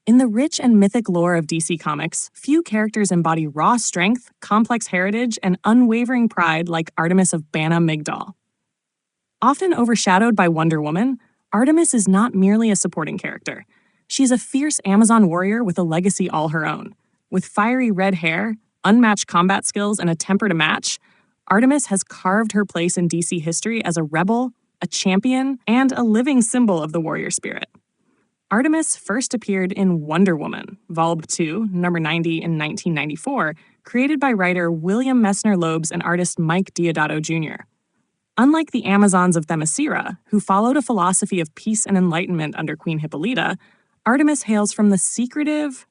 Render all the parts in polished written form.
In the rich and mythic lore of DC Comics, few characters embody raw strength, complex heritage, and unwavering pride like Artemis of Bana Mighdall. Often overshadowed by Wonder Woman, Artemis is not merely a supporting character. She's a fierce Amazon warrior with a legacy all her own. With fiery red hair, unmatched combat skills, and a temper to match, Artemis has carved her place in DC history as a rebel, a champion, and a living symbol of the warrior spirit. Artemis first appeared in Wonder Woman, Vol. 2, number 90 in 1994, created by writer William Messner Loebs and artist Mike Deodato Jr. Unlike the Amazons of Themyscira, who followed a philosophy of peace and enlightenment under Queen Hippolyta, Artemis hails from the secretive,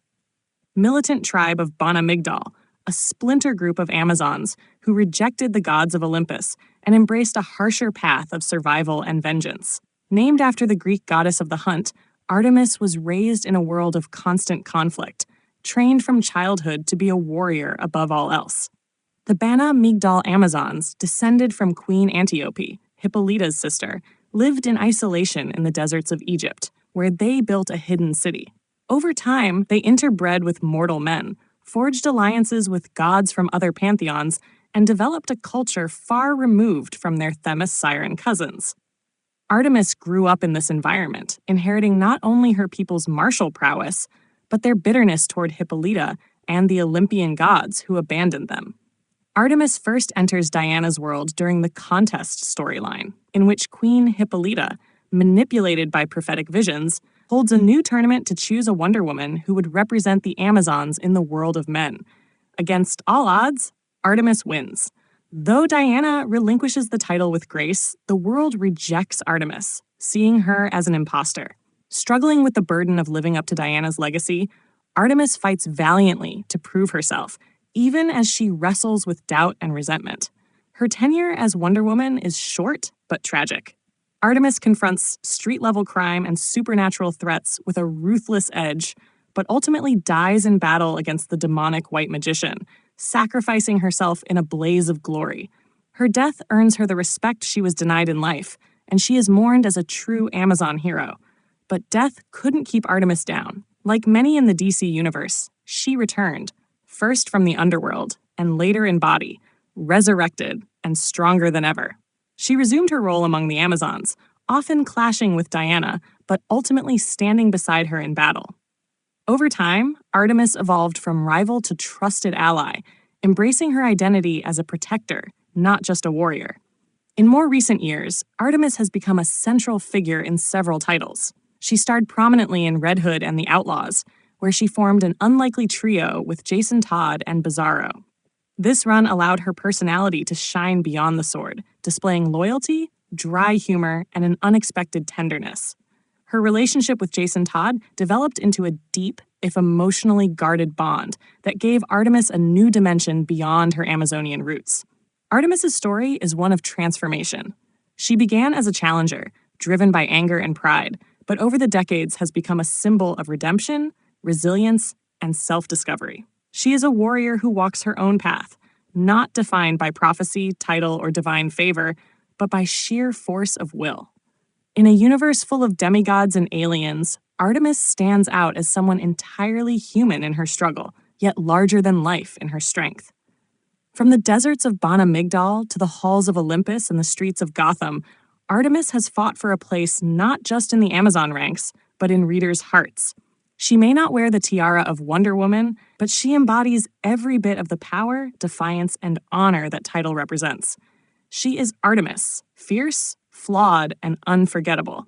militant tribe of Bana Mighdall, a splinter group of Amazons who rejected the gods of Olympus and embraced a harsher path of survival and vengeance. Named after the Greek goddess of the hunt, Artemis was raised in a world of constant conflict, trained from childhood to be a warrior above all else. The Bana Mighdall Amazons, descended from Queen Antiope, Hippolyta's sister, lived in isolation in the deserts of Egypt, where they built a hidden city. Over time, they interbred with mortal men, forged alliances with gods from other pantheons, and developed a culture far removed from their Themis siren cousins. Artemis grew up in this environment, inheriting not only her people's martial prowess, but their bitterness toward Hippolyta and the Olympian gods who abandoned them. Artemis first enters Diana's world during the Contest storyline, in which Queen Hippolyta, manipulated by prophetic visions, holds a new tournament to choose a Wonder Woman who would represent the Amazons in the world of men. Against all odds, Artemis wins. Though Diana relinquishes the title with grace, the world rejects Artemis, seeing her as an imposter. Struggling with the burden of living up to Diana's legacy, Artemis fights valiantly to prove herself, even as she wrestles with doubt and resentment. Her tenure as Wonder Woman is short but tragic. Artemis confronts street-level crime and supernatural threats with a ruthless edge, but ultimately dies in battle against the demonic white magician, sacrificing herself in a blaze of glory. Her death earns her the respect she was denied in life, and she is mourned as a true Amazon hero. But death couldn't keep Artemis down. Like many in the DC universe, she returned, first from the underworld, and later in body, resurrected and stronger than ever. She resumed her role among the Amazons, often clashing with Diana, but ultimately standing beside her in battle. Over time, Artemis evolved from rival to trusted ally, embracing her identity as a protector, not just a warrior. In more recent years, Artemis has become a central figure in several titles. She starred prominently in Red Hood and the Outlaws, where she formed an unlikely trio with Jason Todd and Bizarro. This run allowed her personality to shine beyond the sword, displaying loyalty, dry humor, and an unexpected tenderness. Her relationship with Jason Todd developed into a deep, if emotionally guarded bond that gave Artemis a new dimension beyond her Amazonian roots. Artemis's story is one of transformation. She began as a challenger, driven by anger and pride, but over the decades has become a symbol of redemption, resilience, and self-discovery. She is a warrior who walks her own path, not defined by prophecy, title, or divine favor, but by sheer force of will. In a universe full of demigods and aliens, Artemis stands out as someone entirely human in her struggle, yet larger than life in her strength. From the deserts of Bana Mighdall to the halls of Olympus and the streets of Gotham, Artemis has fought for a place not just in the Amazon ranks, but in readers' hearts. She may not wear the tiara of Wonder Woman, but she embodies every bit of the power, defiance, and honor that title represents. She is Artemis, fierce, flawed, and unforgettable.